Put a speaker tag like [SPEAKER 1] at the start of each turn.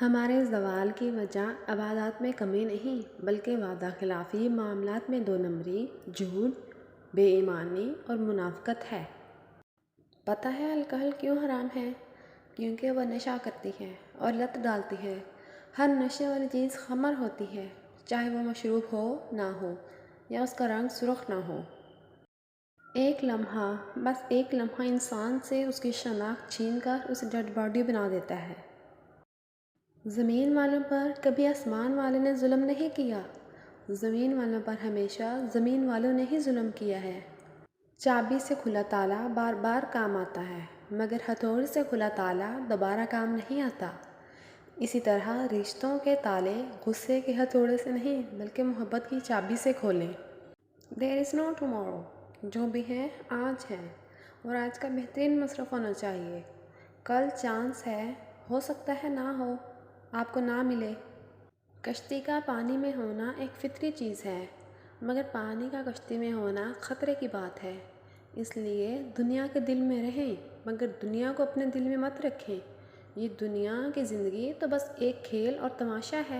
[SPEAKER 1] ہمارے زوال کی وجہ عبادات میں کمی نہیں بلکہ وعدہ خلافی، معاملات میں دو نمبری، جھوٹ، بے ایمانی اور منافقت ہے۔ پتہ ہے الکحل کیوں حرام ہے؟ کیونکہ وہ نشہ کرتی ہے اور لت ڈالتی ہے۔ ہر نشے والی چیز خمر ہوتی ہے، چاہے وہ مشروب ہو نہ ہو یا اس کا رنگ سرخ نہ ہو۔ ایک لمحہ، بس ایک لمحہ انسان سے اس کی شناخت چھین کر اسے ڈیڈ باڈی بنا دیتا ہے۔ زمین والوں پر کبھی آسمان والے نے ظلم نہیں کیا، زمین والوں پر ہمیشہ زمین والوں نے ہی ظلم کیا ہے۔ چابی سے کھلا تالا بار بار کام آتا ہے، مگر ہتھوڑی سے کھلا تالا دوبارہ کام نہیں آتا۔ اسی طرح رشتوں کے تالے غصے کے ہتھوڑے سے نہیں بلکہ محبت کی چابی سے کھولیں۔ There is no tomorrow، جو بھی ہے آج ہے، اور آج کا بہترین مصرف ہونا چاہیے۔ کل چانس ہے، ہو سکتا ہے نہ ہو، آپ کو نہ ملے۔ کشتی کا پانی میں ہونا ایک فطری چیز ہے، مگر پانی کا کشتی میں ہونا خطرے کی بات ہے۔ اس لیے دنیا کے دل میں رہیں مگر دنیا کو اپنے دل میں مت رکھیں۔ یہ دنیا کی زندگی تو بس ایک کھیل اور تماشا ہے۔